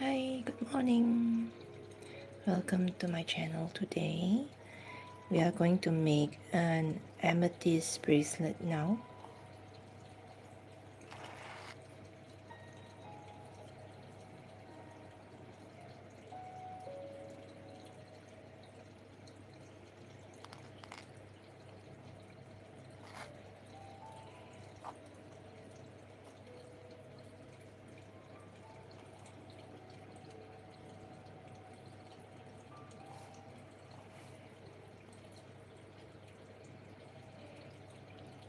Hi, good morning. Welcome to my channel. Today we are going to make an amethyst bracelet now.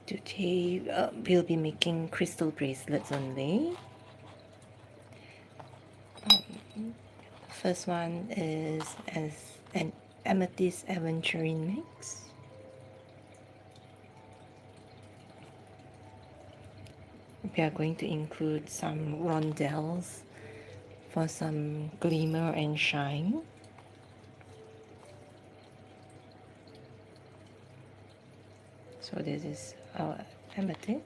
Today we'll be making crystal bracelets only. First one is as an amethyst aventurine mix. We are going to include some rondelles for some glimmer and shine. So this is our amethyst.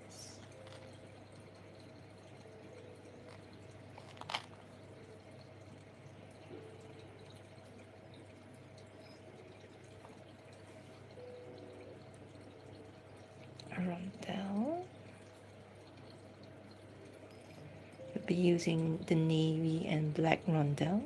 A rondelle. We'll be using the navy and black rondelle.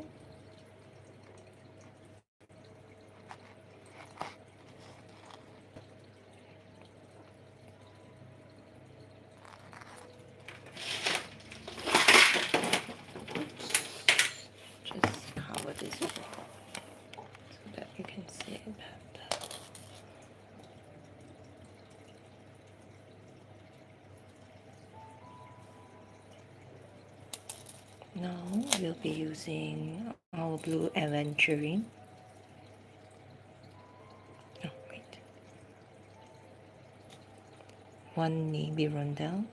Just cover this so that you can see it better. Now we'll be using our blue aventurine. Oh, wait. One navy rondelle.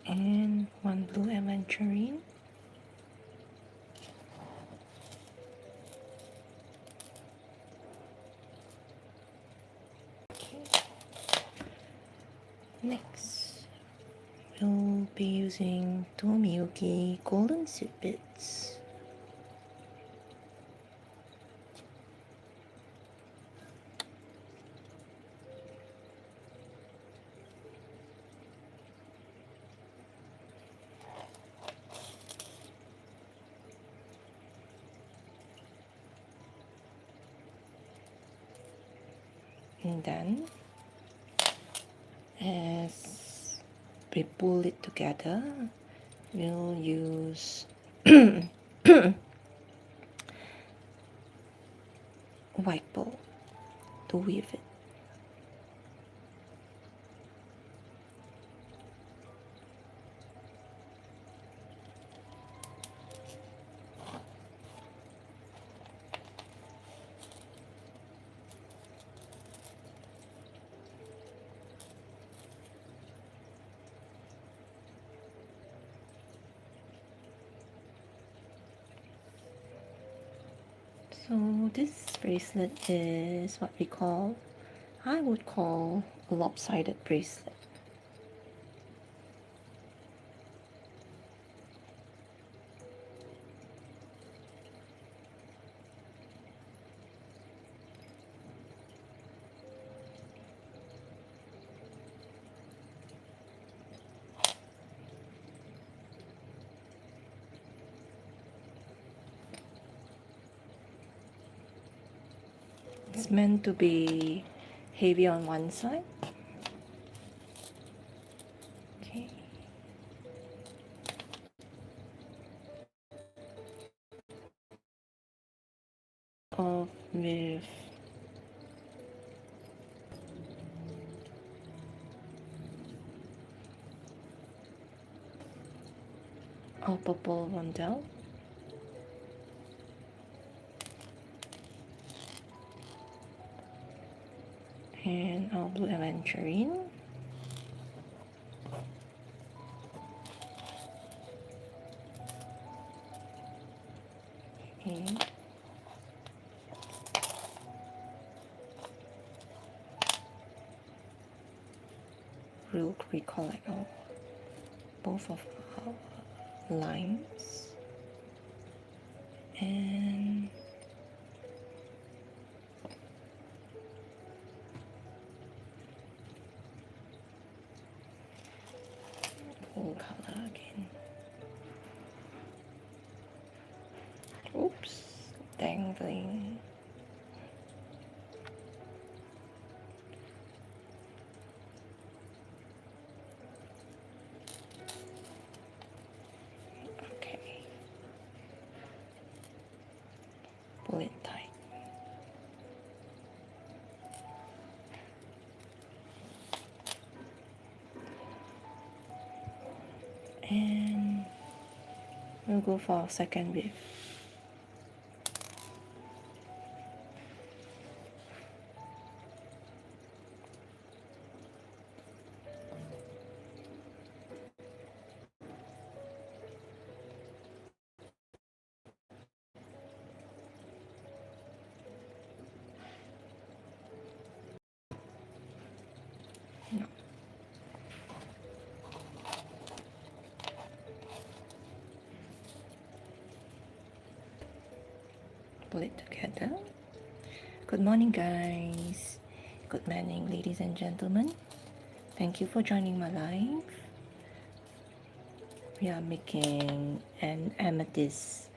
And one blue aventurine. Okay. Next, we'll be using two Miyuki golden seed bits. And then, as we pull it together, we'll use white ball to weave it. So this bracelet is what I would call a lopsided bracelet. It's meant to be heavy on one side. Okay. Off with our purple rondelle. And our blue aventurine. Okay. we'll recollect both of our lines and full color again. Oops, dangling. Okay, pull it tight. And we'll go for our second wave. No. Pull it together. Good morning, guys. Good morning, ladies and gentlemen. Thank you for joining my live. We are making an amethyst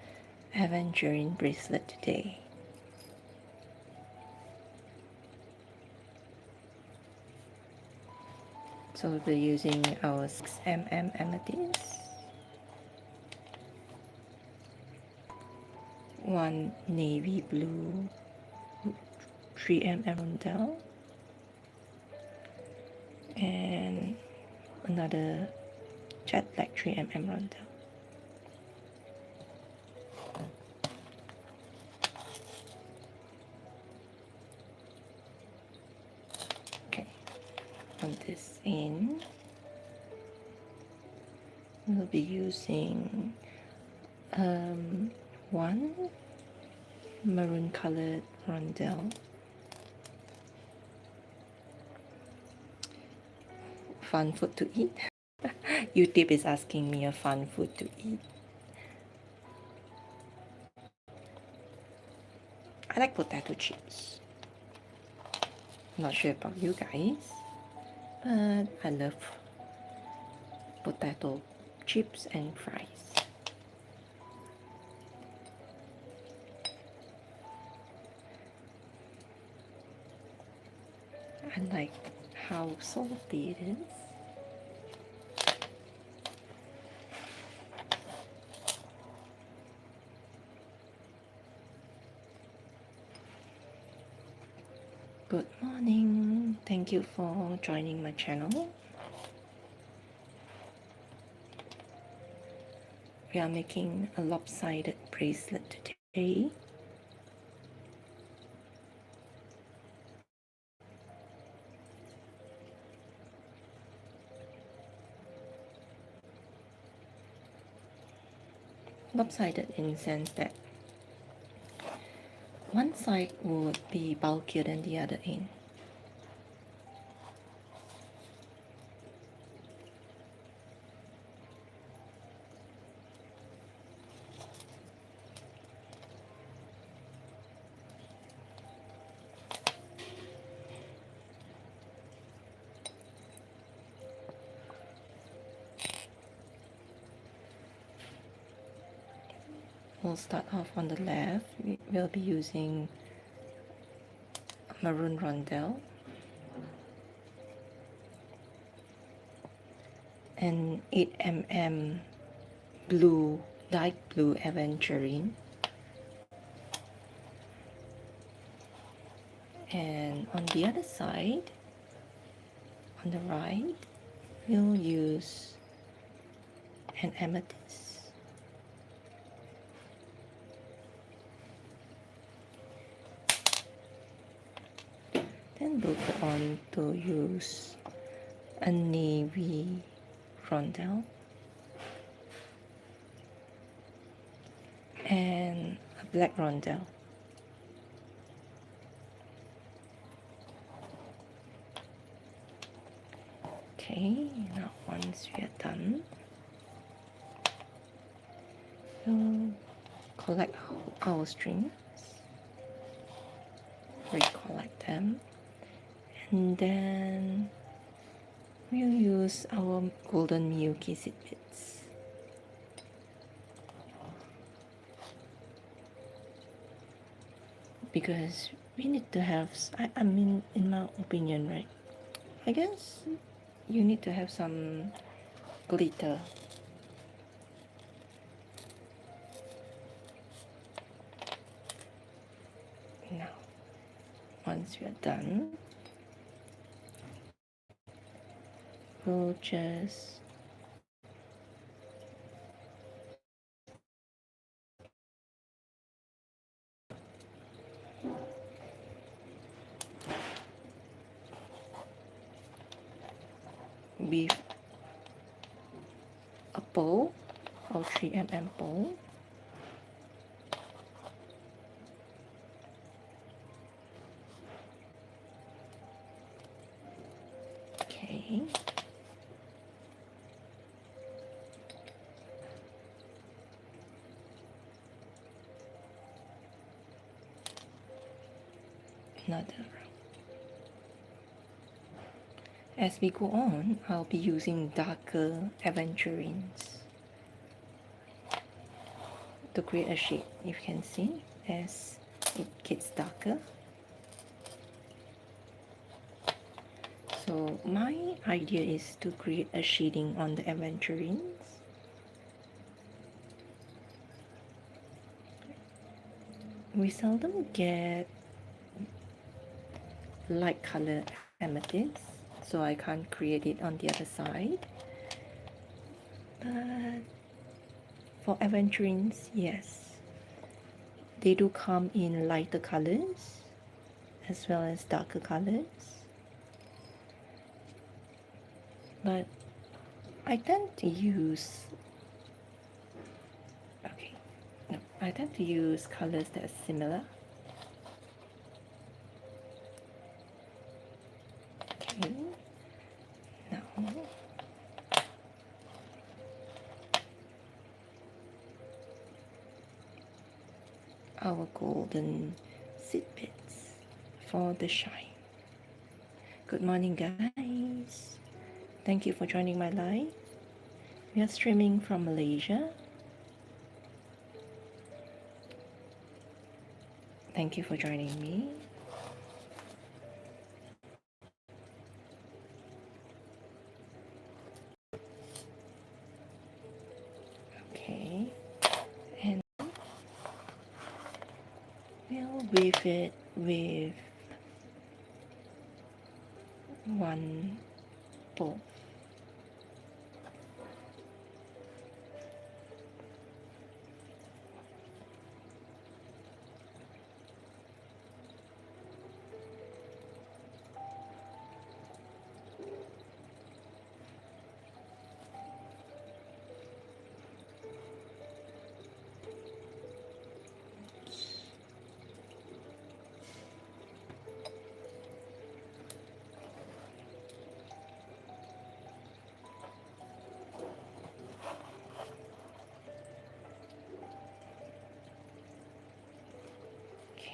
aventurine bracelet today. So we'll be using our 6mm amethyst, one navy blue 3mm rondelle, and another jet black 3mm rondelle. Okay, on this end, we'll be using one maroon colored rondelle, fun food to eat. YouTube is asking me a fun food to eat. I like potato chips. Not sure about you guys, but I love potato chips and fries. I like how salty it is. Good morning. Thank you for joining my channel. We are making a lopsided bracelet today. Lopsided in the sense that one side would be bulkier than the other end. We'll start off on the left. We'll be using maroon rondelle and 8mm blue, light blue aventurine. And on the other side, on the right, we'll use an amethyst. Then we'll go on to use a navy rondelle and a black rondelle. Okay. Okay, now once we are done, we'll collect our strings, recollect them, and then we'll use our golden Xkweesit bits. Because we need to have, I mean, in my opinion, right? I guess you need to have some glitter. Now, once we are done, we'll just weave a bow, or 3mm bow. Okay. Another row. As we go on, I'll be using darker aventurines to create a shade. You can see as it gets darker. So my idea is to create a shading on the aventurines. We seldom get light color amethyst, so I can't create it on the other side. But for aventurines, yes, they do come in lighter colors as well as darker colors. But I tend to use I tend to use colors that are similar. Okay, now our golden seed bits for the shine. Good morning, guys. Thank you for joining my live. We are streaming from Malaysia. Thank you for joining me. Okay, and we'll weave it with one bow.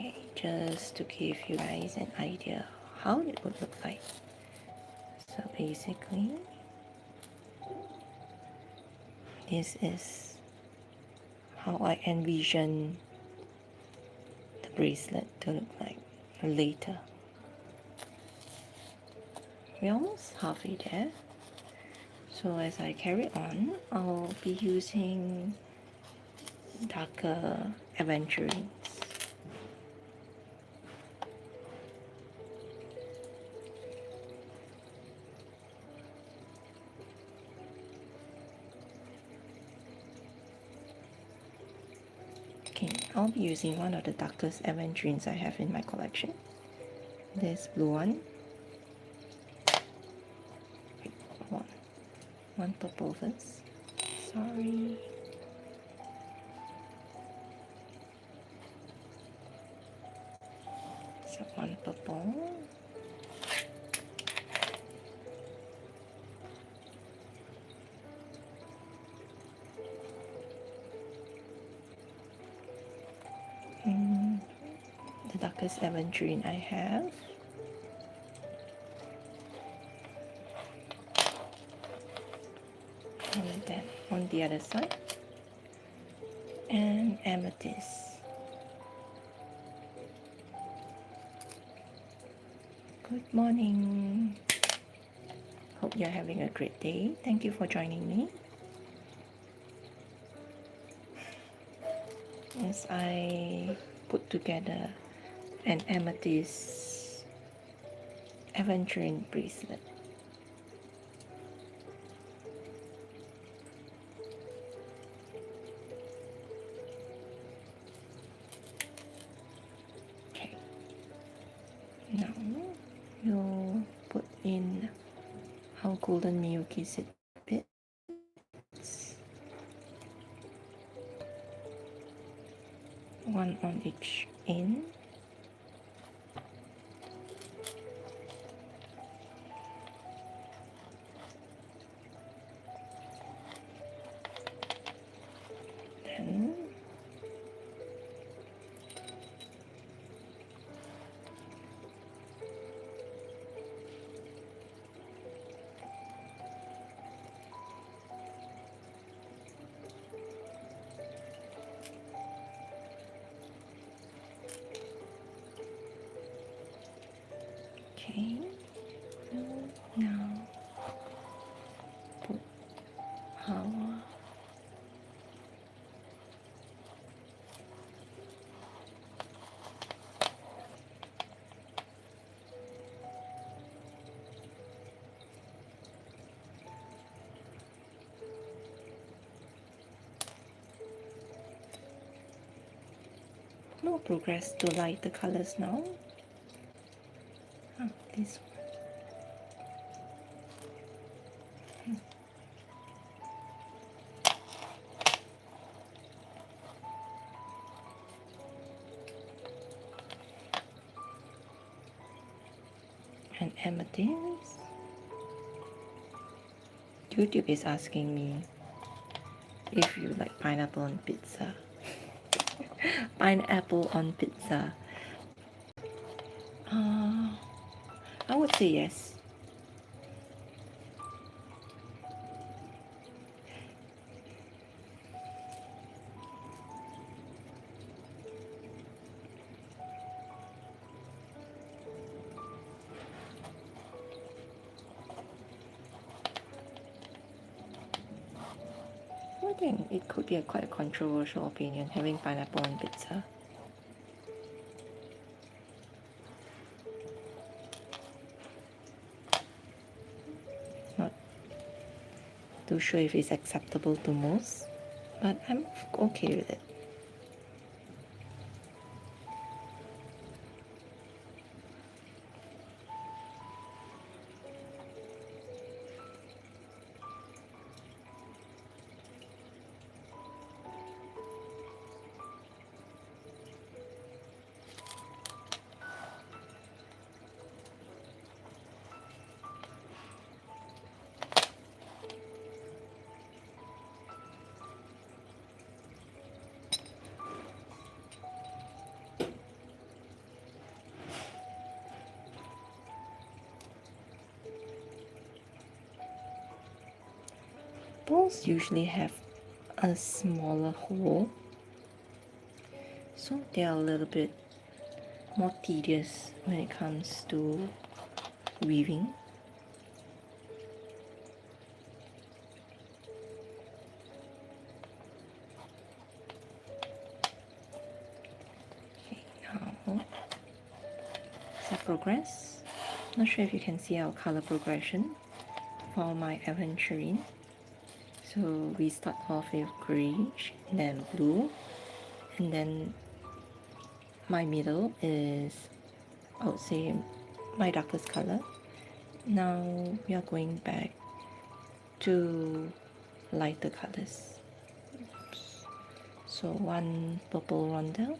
Okay, just to give you guys an idea how it would look like. So basically, this is how I envision the bracelet to look like later. We're almost halfway there. So as I carry on, I'll be using darker aventurines. Okay, I'll be using one of the darkest aventurines I have in my collection. This blue one. Wait, one purple first. Sorry. So one purple. darkest aventurine I have. And then on the other side, and amethyst. Good morning. Hope you're having a great day. Thank you for joining me. As I put together an amethyst aventurine bracelet. Okay. Now you'll put in our golden Xkweesit bits, one on each end. Then okay, now put our no progress to light the colors now. This one. And amethyst. YouTube is asking me if you like pineapple on pizza. Pineapple on pizza. I would say yes. I think it could be a quite a controversial opinion, having pineapple on pizza. Not too sure if it's acceptable to most, but I'm okay with it. Balls usually have a smaller hole, so they are a little bit more tedious when it comes to weaving. Okay, now as I progress, not sure if you can see our color progression for my aventurine. So we start off with greyish, then blue, and then my middle is, I would say, my darkest color. Now we are going back to lighter colors. Oops. So one purple rondelle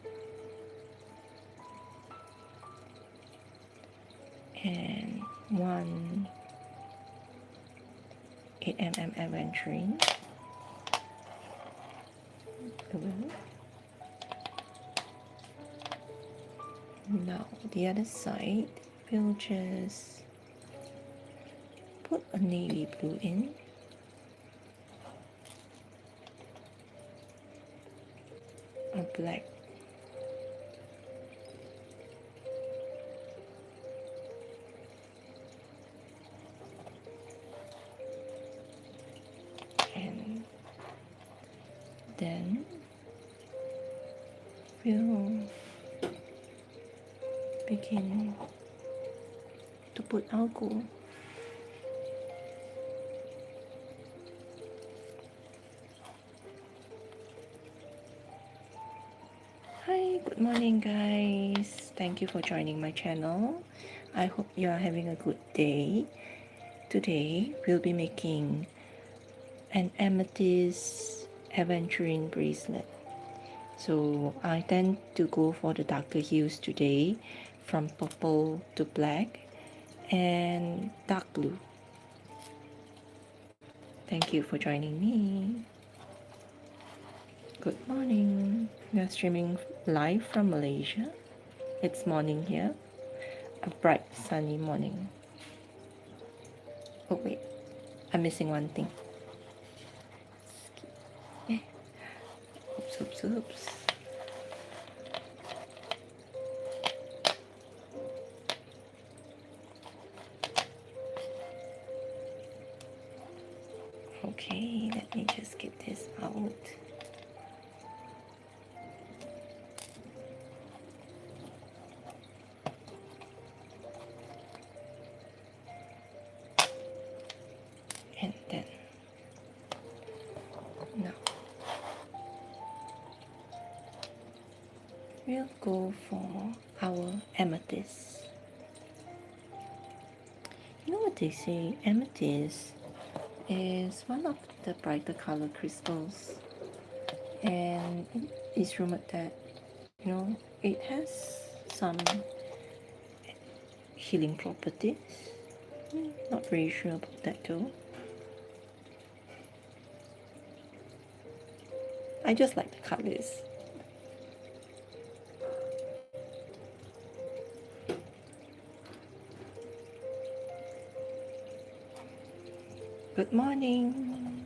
and one 8mm aventurine blue, Now the other side, we'll just put a navy blue in, a black, and then we'll begin to put our gold. Hi, good morning guys. Thank you for joining my channel. I hope you are having a good day. Today we'll be making an amethyst aventurine bracelet. So I tend to go for the darker hues today, from purple to black and dark blue. Thank you for joining me. Good morning. We are streaming live from Malaysia. It's morning here, a bright sunny morning. Oh wait, I'm missing one thing. Oops. Okay, let me just get this out. And then, now, we'll go for our amethyst. You know what they say, amethyst is one of the brighter color crystals, and it is rumored that, you know, it has some healing properties. Not very sure about that though. I just like the colors. Good morning.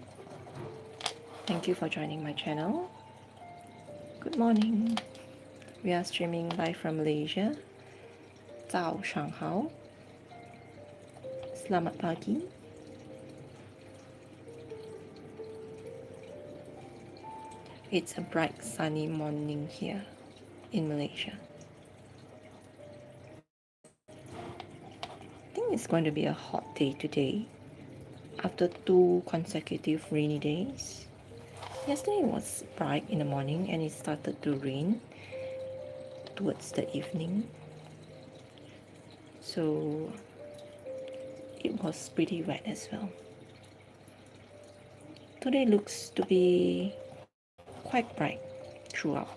Thank you for joining my channel. Good morning. We are streaming live from Malaysia. 早上好. Selamat pagi. It's a bright sunny morning here in Malaysia. I think it's going to be a hot day today after 2 consecutive rainy days. Yesterday was bright in the morning and it started to rain towards the evening. So it was pretty wet as well. Today looks to be quite bright throughout.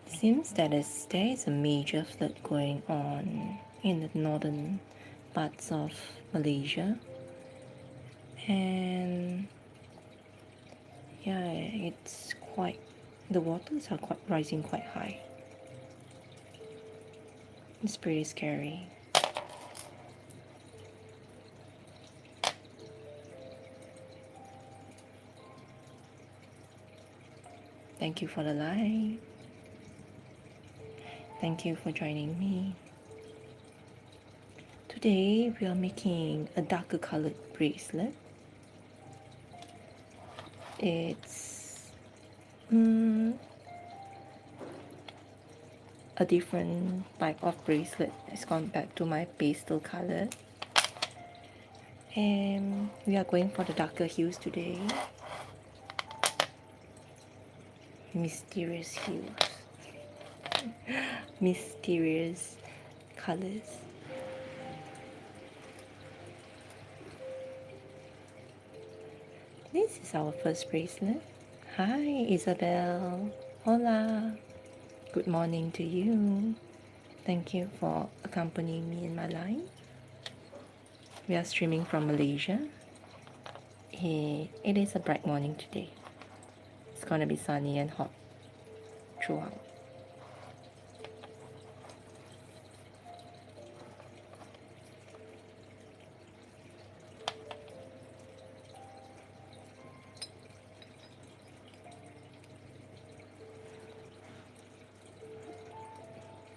Seems that there is a major flood going on in the northern parts of Malaysia, and yeah, the waters are rising quite high. It's pretty scary. Thank you for the live. Thank you for joining me. Today we are making a darker colored bracelet. It's a different type of bracelet as compared to my pastel color. And we are going for the darker hues today. mysterious hues, mysterious colors. This is our first bracelet. Hi, Isabel. Hola. Good morning to you. Thank you for accompanying me in my life. We are streaming from Malaysia. It is a bright morning today. It's gonna be sunny and hot throughout.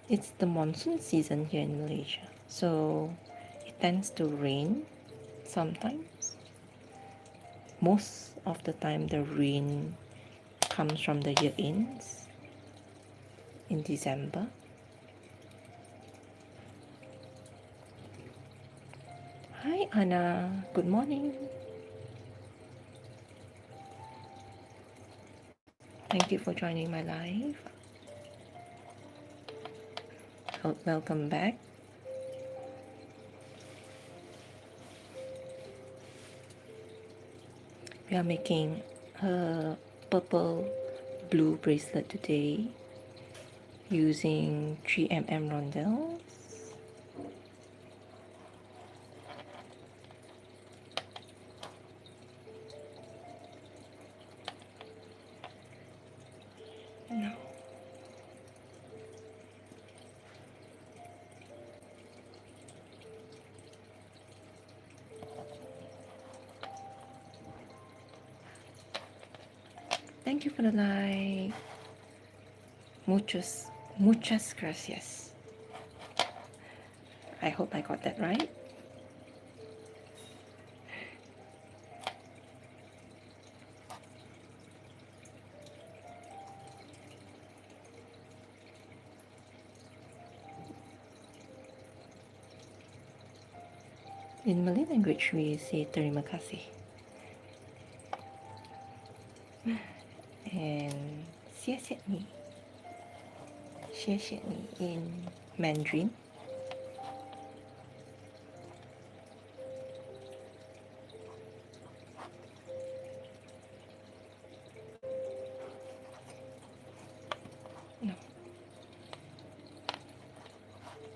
It's the monsoon season here in Malaysia, so it tends to rain sometimes. Most of the time the rain comes from the year ends in December. Hi Anna, good morning. Thank you for joining my live. Welcome back. We are making a purple blue bracelet today using 3mm rondelles. No. Thank you for the like. Muchas gracias. I hope I got that right. In Malay language, we say terima kasih. And 谢谢你. 谢谢你 in Mandarin. No.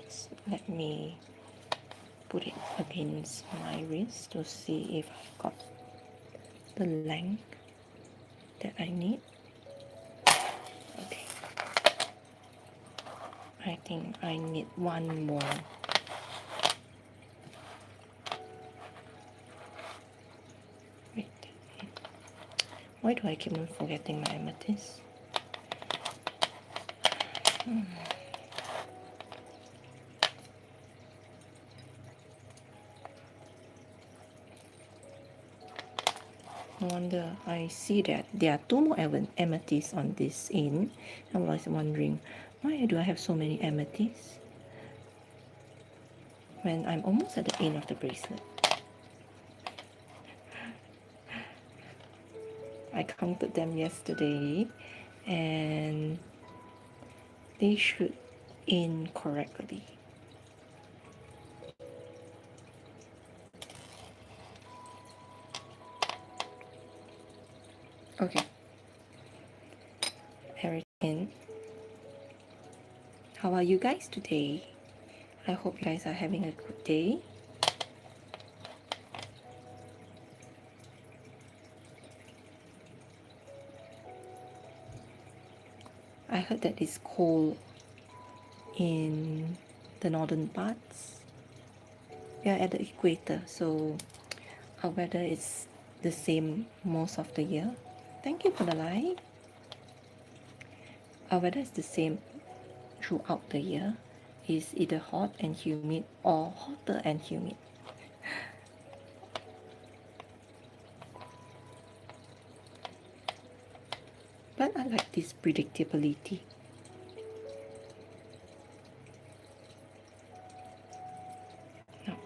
Just let me put it against my wrist to see if I got the length that I need. Okay. I think I need one more. Wait. Why do I keep on forgetting my amethyst? No wonder I see that there are two more amethysts on this end. I was wondering, why do I have so many amethysts when I'm almost at the end of the bracelet? I counted them yesterday and they should end correctly. Okay, everything. How are you guys today? I hope you guys are having a good day. I heard that it's cold in the northern parts. We are at the equator, so our weather is the same most of the year. Thank you for the like. Our weather is the same throughout the year. It's either hot and humid or hotter and humid. But I like this predictability. Now,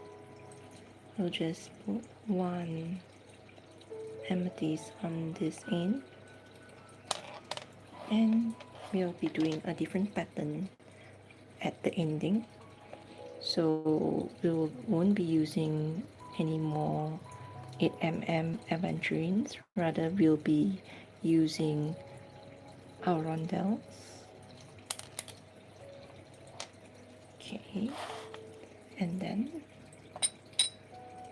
we'll just put one amethyst on this end and we'll be doing a different pattern at the ending. So we won't be using any more 8mm aventurines, rather we'll be using our rondelles. Okay, and then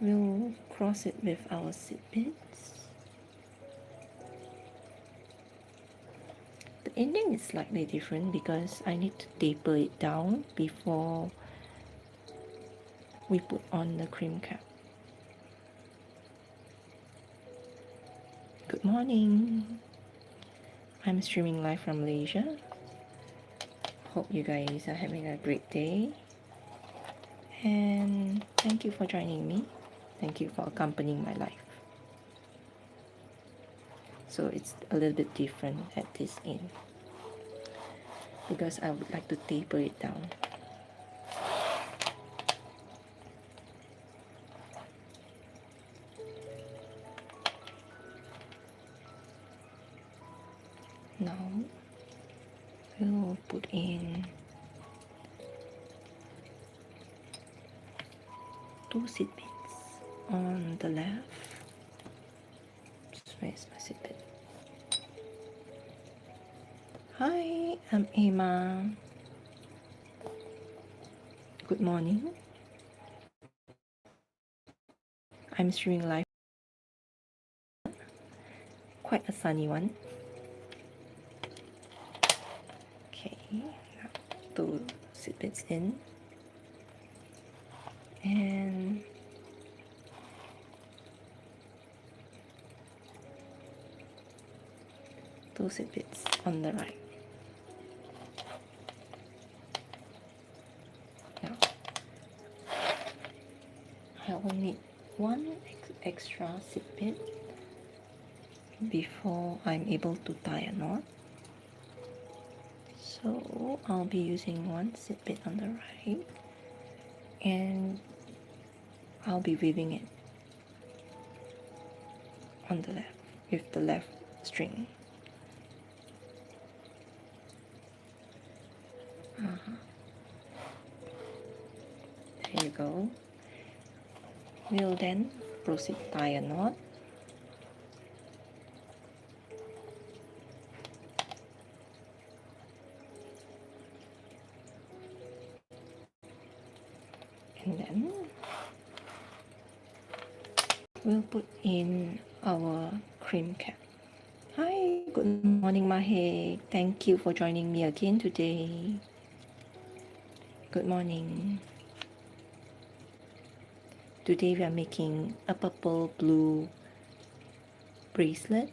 we'll cross it with our seed bits. The ending is slightly different because I need to taper it down before we put on the cream cap. Good morning. I'm streaming live from Malaysia. Hope you guys are having a great day. And thank you for joining me. Thank you for accompanying my life. So it's a little bit different at this end because I would like to taper it down. Now we'll put in 2 seed bits on the left. Where's my seed bit? Hi, I'm Emma. Good morning. I'm streaming live. Quite a sunny one. Okay, now 2 seed bits in. And two seed bits on the right. Now I will need 1 extra seed bit before I'm able to tie a knot. So I'll be using 1 seed bit on the right, and I'll be weaving it on the left with the left string. There you go. We'll then proceed to tie a knot. And then we'll put in our cream cap. Hi, good morning Mahe. Thank you for joining me again today. Good morning. Today we are making a purple blue bracelet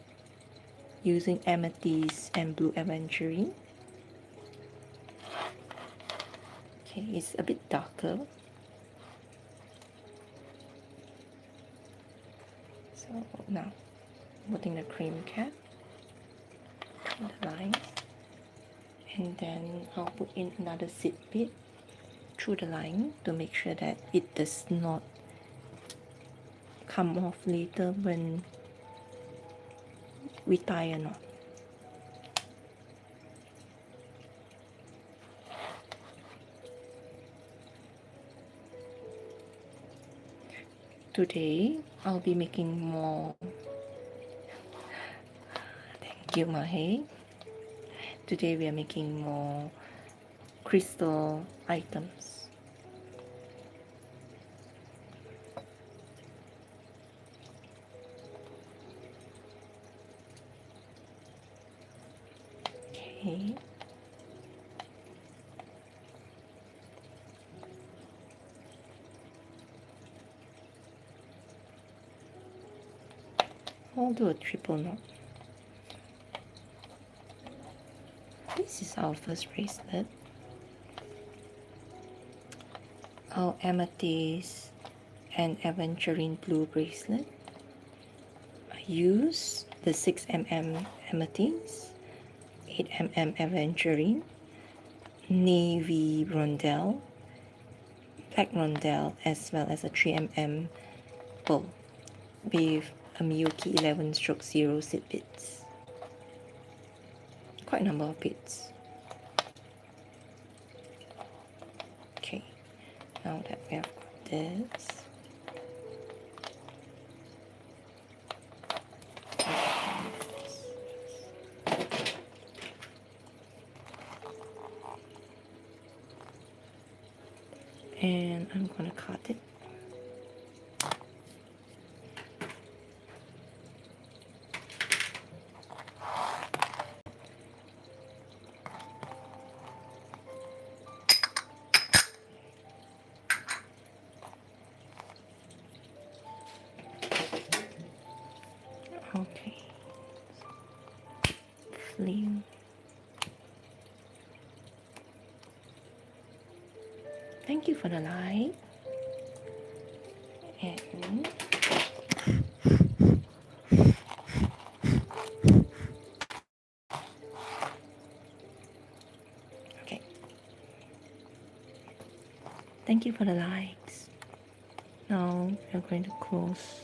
using amethyst and blue aventurine. Okay, it's a bit darker. So now putting the cream cap on the line, and then I'll put in another seed bit through the line to make sure that it does not come off later when we tie a knot. Today I'll be making more. Thank you, Mahe. Today we are making more crystal items. Okay. I'll do a triple knot. This is our first bracelet. Our amethyst and aventurine blue bracelet. I use the 6mm amethyst, 8mm aventurine, navy rondelle, black rondelle, as well as a 3mm pearl with a Miyuki 11/0 seed bits. quite a number of beads. Okay, now that we have got this, and I'm gonna cut it. Okay, flame. Thank you for the light. And okay, thank you for the lights. Now we're going to close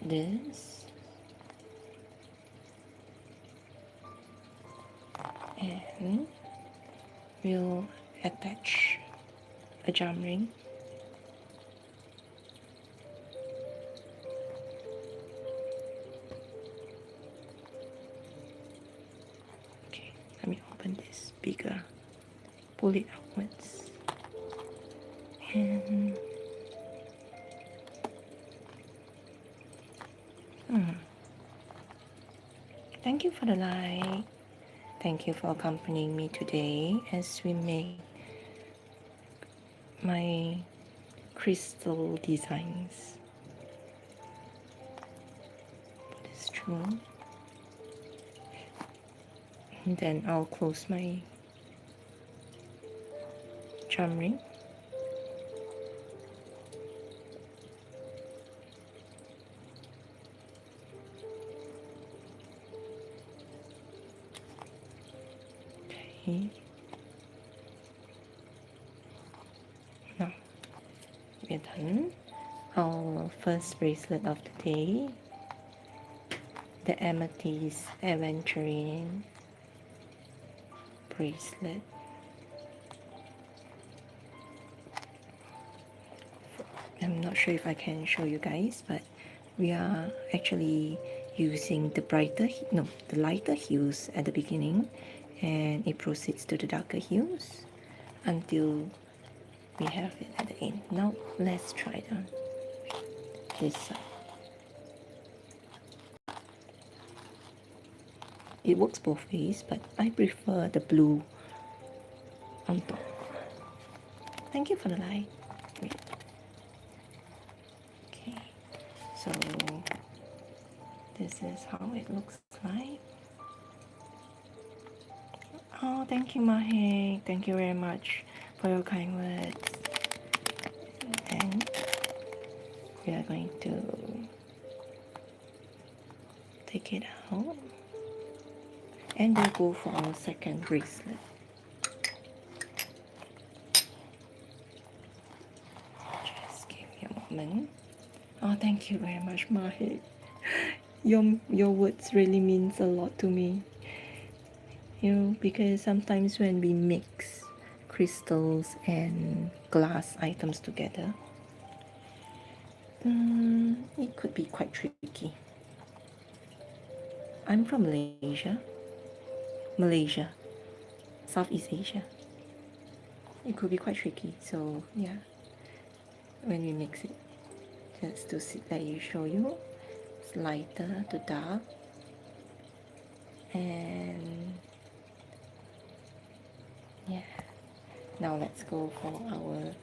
this and we'll attach a jam ring. Okay, let me open this bigger, pull it outwards, and thank you for the light. Thank you for accompanying me today as we make my crystal designs. Put this through. And then I'll close my charm ring. Okay. Now we're done. Our first bracelet of the day, the Amethyst Aventurine bracelet. I'm not sure if I can show you guys, but we are actually using the lighter hues at the beginning, and it proceeds to the darker hues until we have it at the end. Now let's try it on this side. It works both ways, but I prefer the blue on top. Thank you for the light. Okay, so this is how it looks like. Oh, thank you, Mahek. Thank you very much for your kind words. And we are going to take it out, and we'll go for our second bracelet. Just give me a moment. Oh, thank you very much, Mahek. Your words really means a lot to me. You know, because sometimes when we mix crystals and glass items together, it could be quite tricky. I'm from Malaysia, Southeast Asia. It could be quite tricky, so yeah, when we mix it, just to let you show you, it's lighter to dark, and yeah. Now let's go for our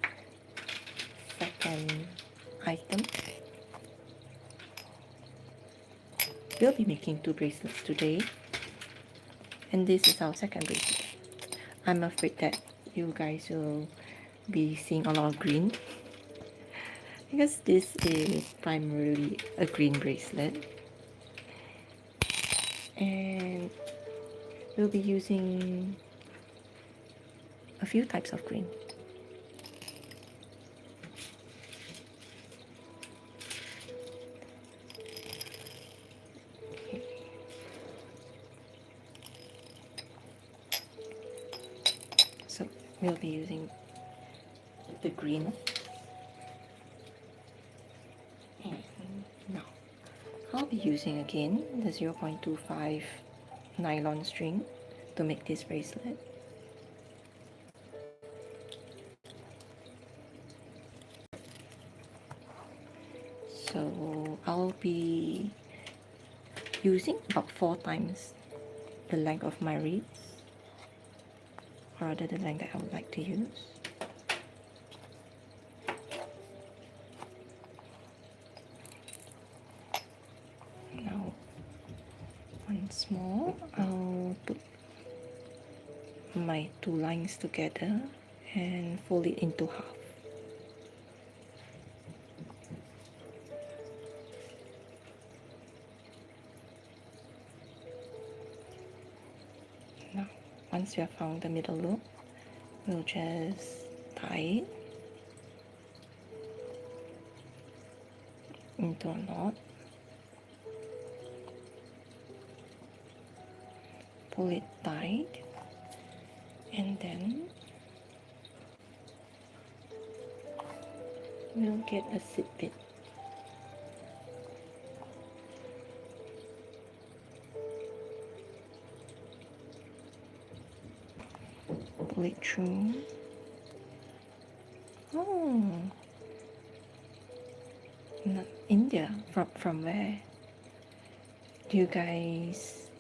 second item. We'll be making 2 bracelets today, and this is our second bracelet. I'm afraid that you guys will be seeing a lot of green because this is primarily a green bracelet, and we'll be using a few types of green. Okay. we'll be using the green. And now I'll be using again the 0.25 nylon string to make this bracelet. So I'll be using about 4 times the length of my reeds, or rather the length that I would like to use. Now once more, I'll put my 2 lines together and fold it into half. Now, once we have found the middle loop, we'll just tie it into a knot, pull it tight, and then we'll get a zip bit. Pull it through. Oh, not India. From where? Do you guys?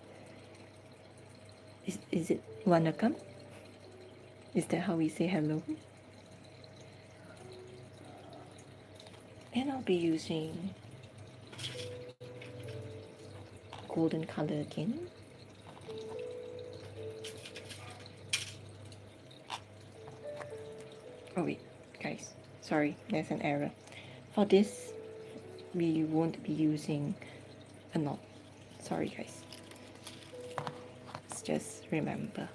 Is it Wanakam? Is that how we say hello? And I'll be using golden color again. Oh wait, guys, sorry, there's an error. For this, we won't be using a knot. Sorry guys. Let's just remember.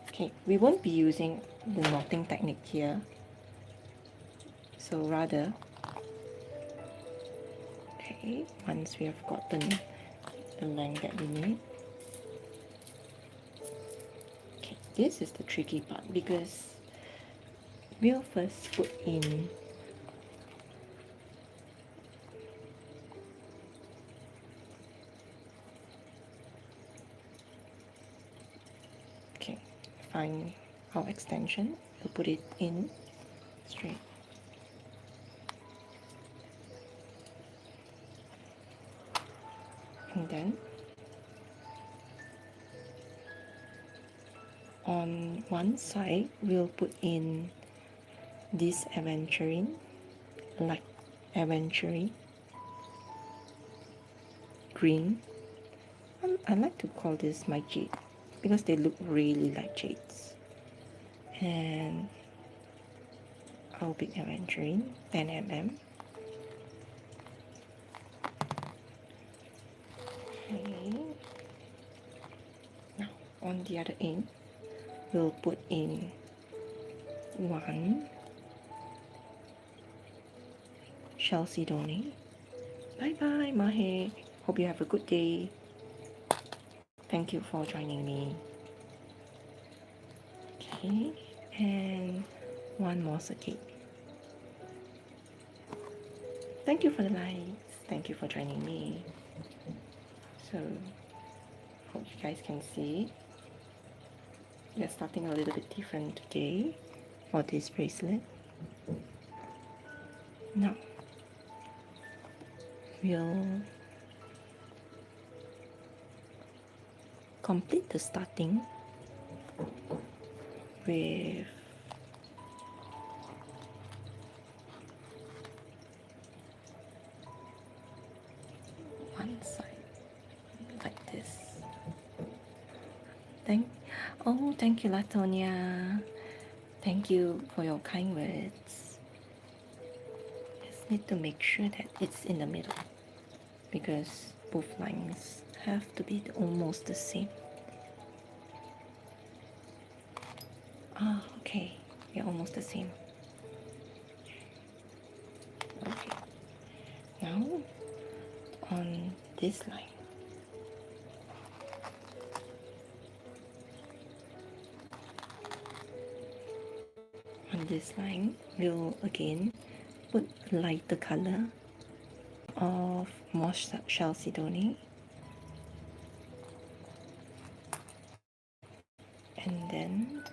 Okay, we won't be using the knotting technique here. So rather, okay, once we have gotten the length that we need. Okay, this is the tricky part because we'll first put in find our extension, we'll put it in straight. And then on one side we'll put in this aventurine, like aventurine green. I like to call this my jade because they look really like jades. And our big aventurine, 10 mm. Okay. Now on the other end, we'll put in one Chalcedony. Bye bye, Mahe. Hope you have a good day. Thank you for joining me. Okay, and one more circuit. Thank you for the likes. Thank you for joining me. So, hope you guys can see. We are starting a little bit different today for this bracelet. Now, we'll complete the starting with one side like this. Thank you, Latonia. Thank you for your kind words. Just need to make sure that it's in the middle because both lines have to be almost the same. Okay, they're almost the same. Okay, now on this line. On this line, we'll again put lighter color of moss chalcedony, and then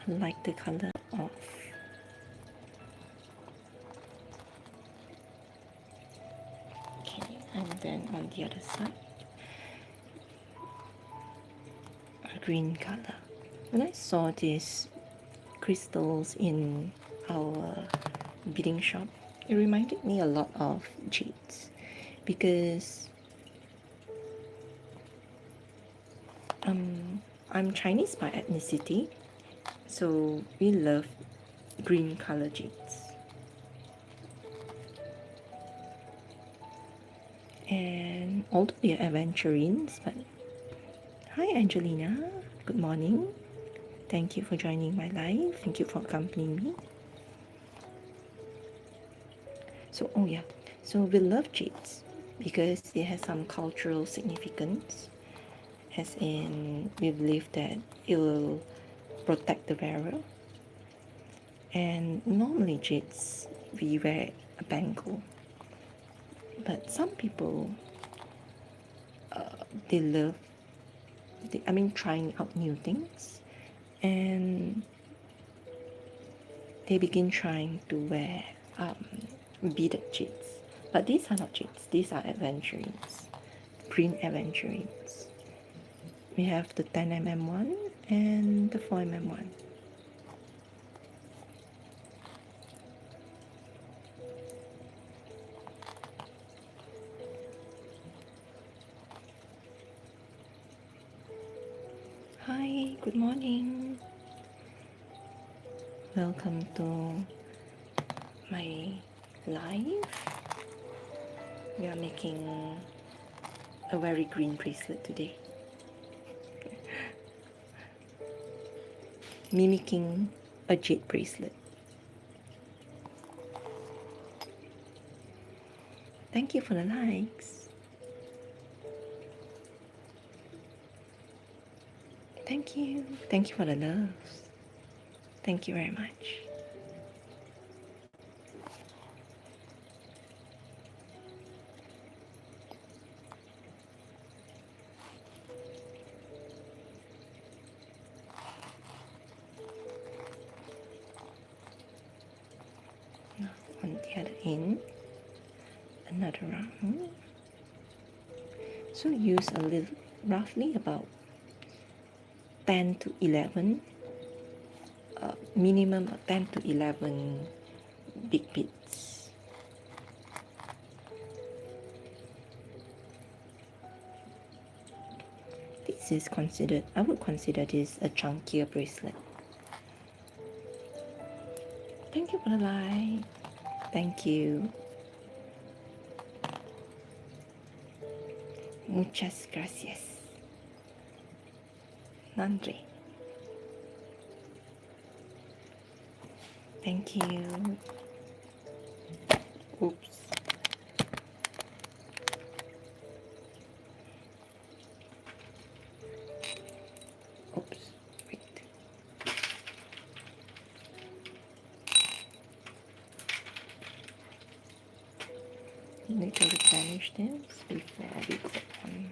a lighter color of and then on the other side a green color. When I saw these crystals in our beading shop, it reminded me a lot of jades, because I'm Chinese by ethnicity, so we love green color jades. And although we are aventurines, but hi Angelina, good morning. Thank you for joining my live. Thank you for accompanying me. So, oh yeah, so we love jades because it has some cultural significance, as in we believe that it will protect the wearer. And normally jades, we wear a bangle, but some people, they love, trying out new things, and they begin trying to wear beaded jades. But these are not jades, these are aventurines, green aventurines. We have the 10mm one and the 4mm one. Hi, good morning. Welcome to my live. We are making a very green bracelet today, mimicking a jade bracelet. Thank you for the likes. Thank you. Thank you for the loves. Thank you very much. Now on the other end, another round. So use a little, roughly about 10 to 11, minimum of 10 to 11 big beads. This is considered, I would consider this a chunkier bracelet. Thank you for the like. Thank you. Muchas gracias. Nandre. Thank you. Oops. Oops. Wait. Need to replenish this before we go on.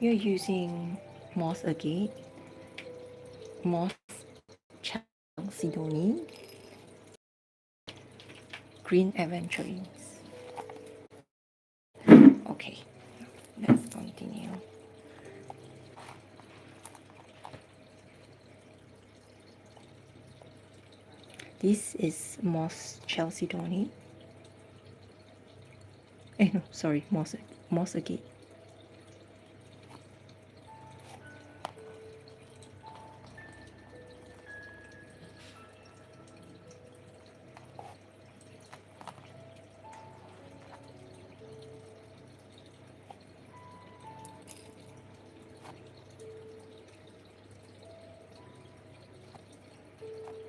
You're using moss agate, moss chalcedony, green aventurines. Okay, let's continue. This is moss chalcedony, No, sorry, moss agate.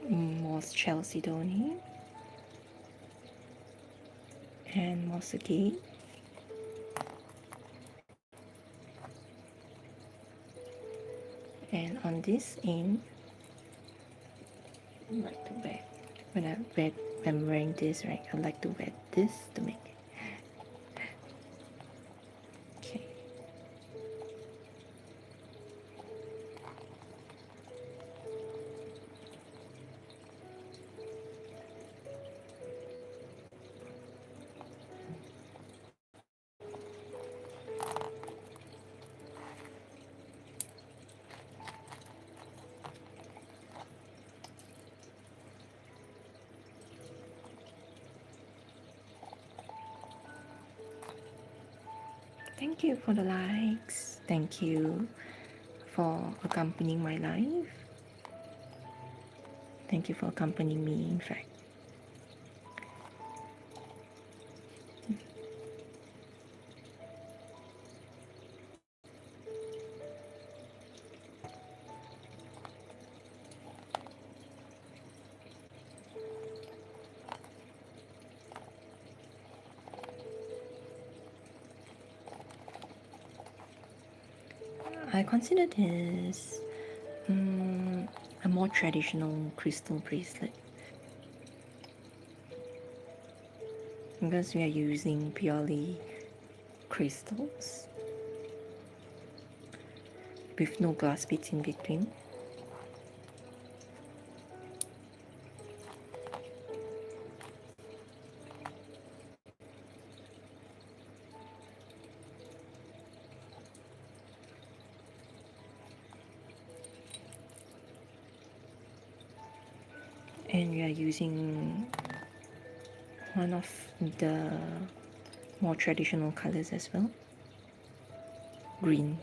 Moss chalcedony and moss agate. And on this end, I like to wear when I'm wearing this, right? I like to wear this to make it. Okay. Thank you for the likes. Thank you for accompanying my life. Thank you for accompanying me, in fact. I consider this a more traditional crystal bracelet because we are using purely crystals with no glass bits in between. And we are using one of the more traditional colors as well, green.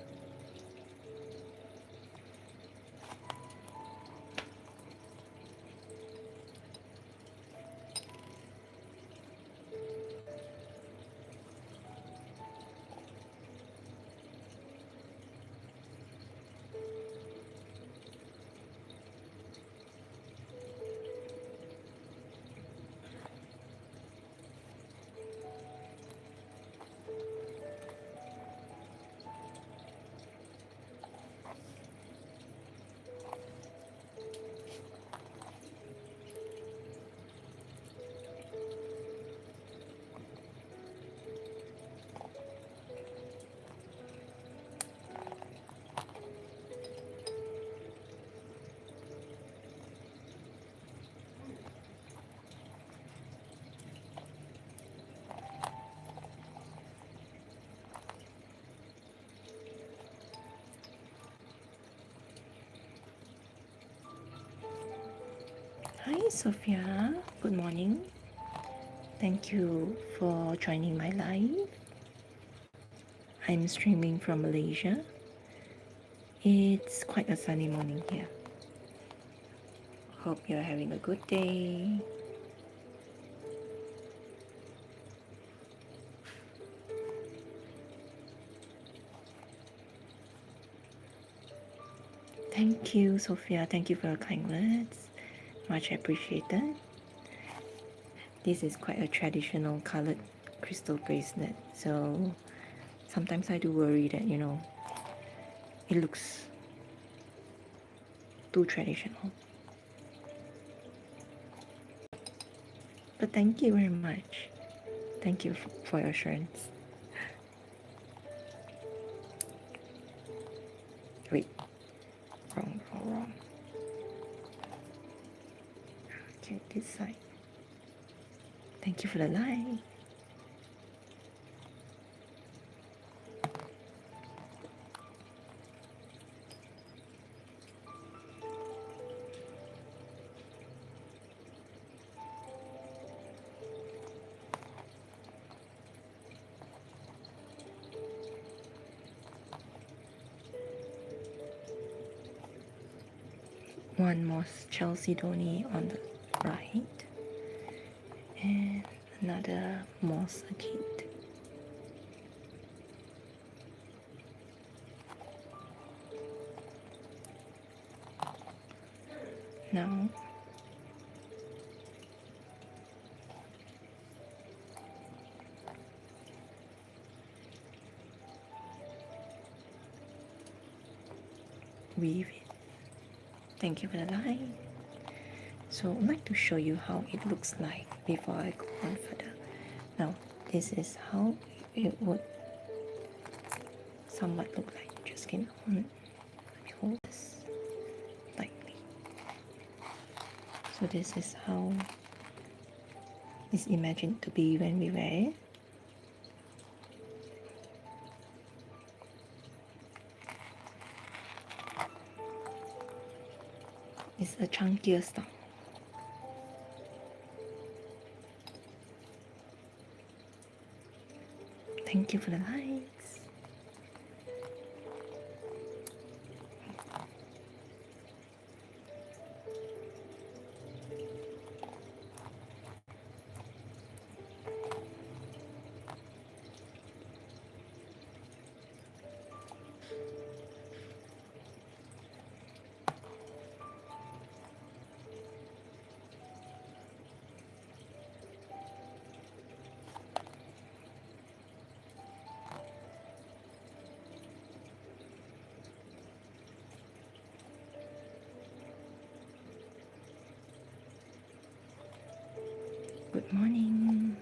Hi Sophia, good morning. Thank you for joining my live. I'm streaming from Malaysia. It's quite a sunny morning here. Hope you're having a good day. Thank you, Sophia. Thank you for your kind words. Much appreciated. This is quite a traditional colored crystal bracelet, so sometimes I do worry that, it looks too traditional. But thank you very much. Thank you for your assurance. Wait, wrong. Okay, this side. Thank you for the like. one moss chalcedony on the right, and another moss agate. Now weave it. Thank you for the light. So I'd like to show you how it looks like before I go on further. Now this is how it would somewhat look like. Just give me a moment. Let me hold this lightly. So this is how it's imagined to be when we wear it. It's a chunkier style. Thank you for the likes. Good morning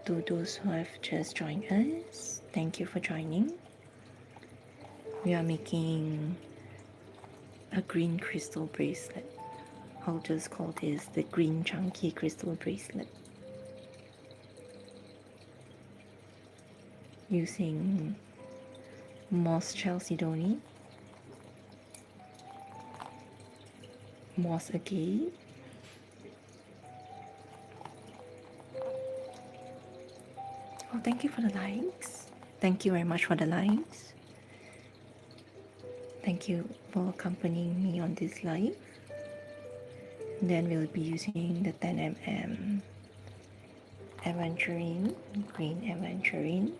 to those who have just joined us. Thank you for joining. We are making a green crystal bracelet. I'll just call this the green chunky crystal bracelet, using moss chalcedony, moss agate, oh, thank you for the likes. Thank you very much for the likes. Thank you for accompanying me on this live. And then we'll be using the 10 mm aventurine, green aventurine,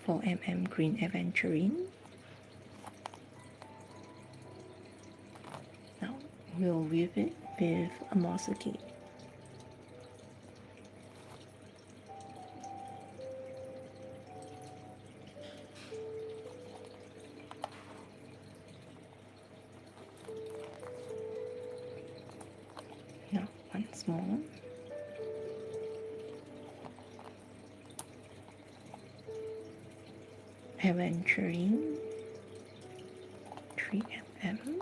4 mm green aventurine. Now we'll weave it with a moss agate. Now once more. Aventurine, 3 mm,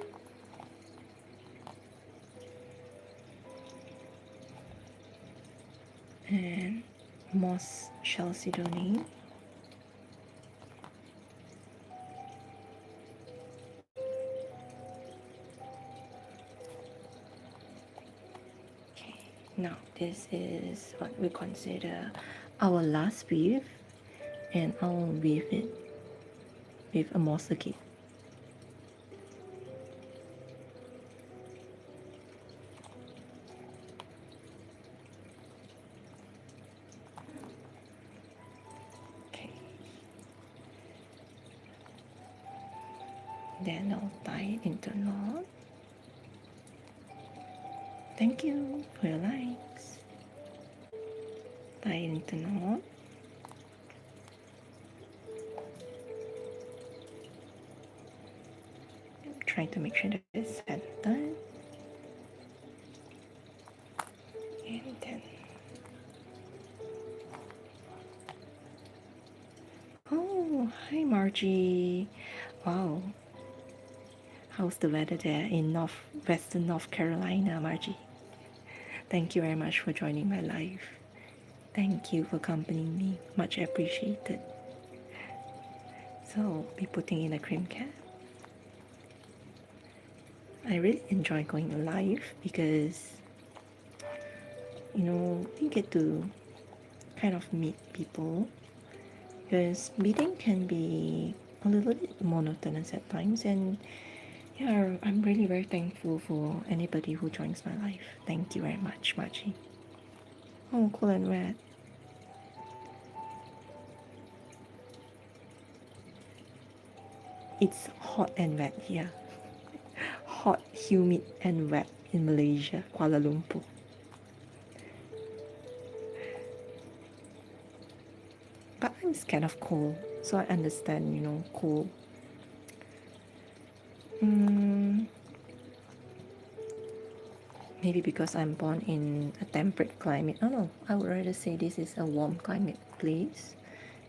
and moss chalcedony, okay. Now this is what we consider our last weave, and I'll weave it with a moss agate. Okay. Then I'll tie it into a knot. Thank you for your likes. Tie it into a knot. Trying to make sure that it's centered. And then, oh, hi Margie. Wow, how's the weather there in western North Carolina, Margie? Thank you very much for joining my live. Thank you for accompanying me, much appreciated. So I'll be putting in a cream cap. I really enjoy going live because, you know, you get to kind of meet people, because meeting can be a little bit monotonous at times. And yeah, I'm really very thankful for anybody who joins my life. Thank you very much, Margie. Oh, cool and wet. It's hot and wet here. Hot, humid, and wet in Malaysia, Kuala Lumpur. But I'm scared of cold, so I understand, cold. Maybe because I'm born in a temperate climate. Oh no, I would rather say this is a warm climate place.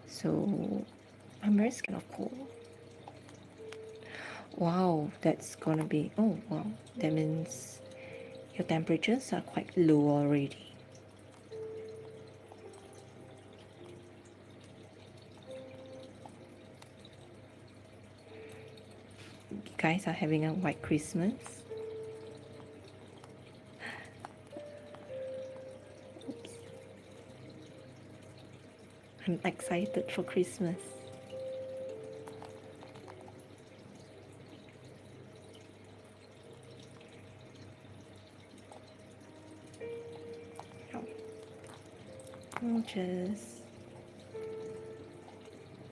So I'm very scared of cold. Wow, that's gonna be, oh wow, that means your temperatures are quite low already. You guys are having a white Christmas. Oops. I'm excited for Christmas. I'll just,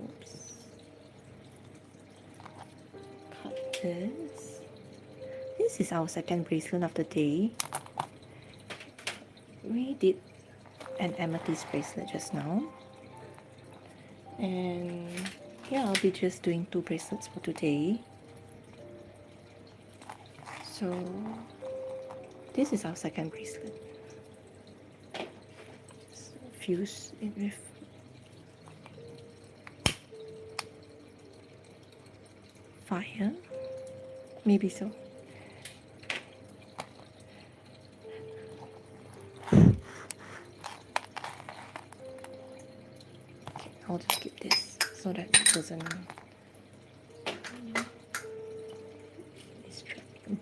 oops, cut this. This is our second bracelet of the day. We did an amethyst bracelet just now. And yeah, I'll be just doing 2 bracelets for today. So this is our second bracelet. So fuse it with fire. Maybe so. Okay, I'll just keep this so that it doesn't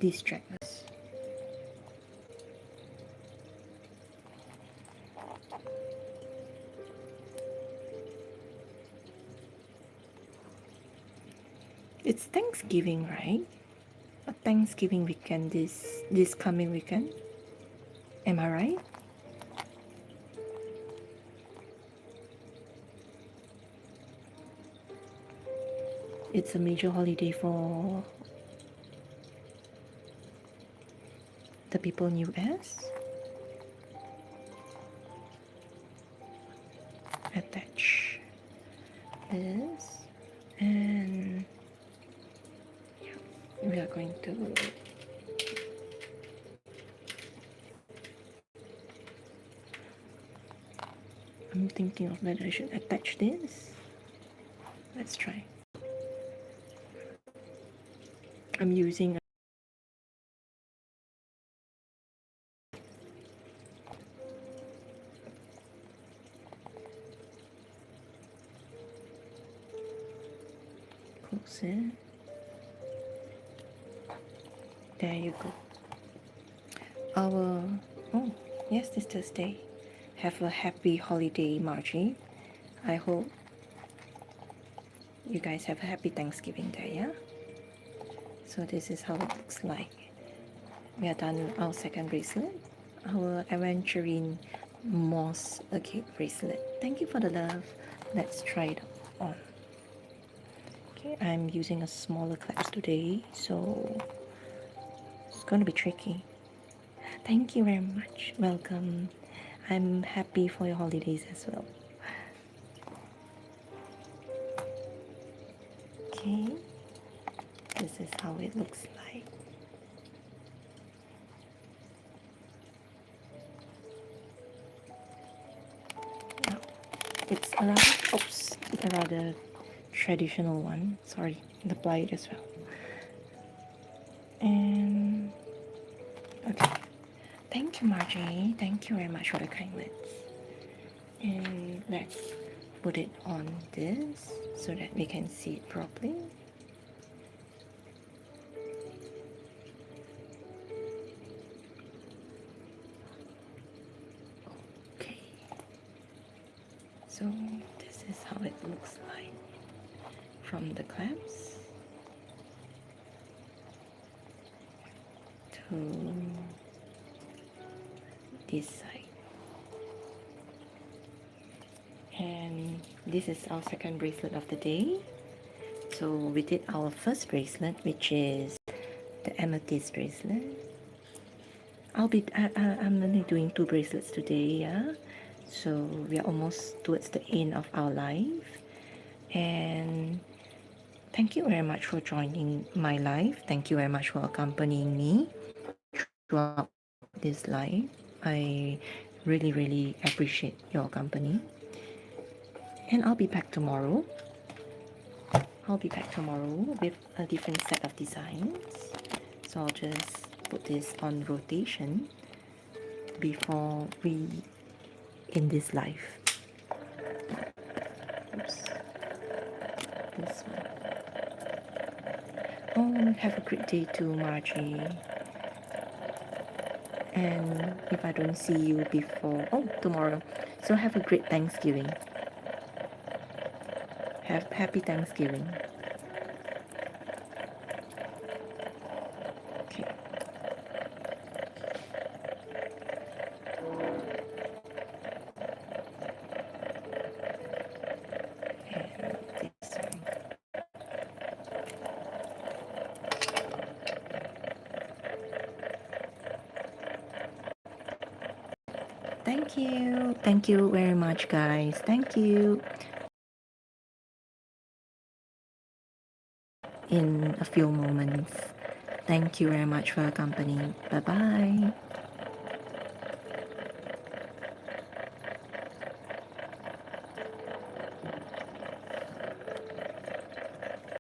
distract us. It's Thanksgiving, right? A Thanksgiving weekend this coming weekend. Am I right? It's a major holiday for the people in US. Attach this, and yeah, we are going to I'm thinking of whether I should attach this. Let's try. I'm using close it. There you go. Oh yes, this Thursday. Have a happy holiday, Margie. I hope you guys have a happy Thanksgiving Day, yeah? So this is how it looks like. We are done with our second bracelet, our aventurine moss agate bracelet. Thank you for the love. Let's try it on. Okay, I'm using a smaller clasp today, so it's gonna be tricky. Thank you very much. Welcome. I'm happy for your holidays as well. Okay, this is how it looks like. Now, it's a rather traditional one. Sorry, the blade as well. And okay, thank you, Marjorie. Thank you very much for the kind words. And let's put it on this so that we can see it properly. Okay, so this is how it looks like from the clamps to this side. And this is our second bracelet of the day. So we did our first bracelet, which is the amethyst bracelet. I'm only doing 2 bracelets today, yeah. So we are almost towards the end of our life. And thank you very much for joining my life. Thank you very much for accompanying me throughout this life. I really, really appreciate your company. And I'll be back tomorrow. I'll be back tomorrow with a different set of designs. So I'll just put this on rotation before we end this life. Oops. This one. Oh, have a great day too, Margie. And if I don't see you before, oh, tomorrow. So have a great Thanksgiving. Have happy Thanksgiving. Okay. And this one. Thank you. Thank you very much, guys. Thank you. In a few moments. Thank you very much for your company. Bye bye.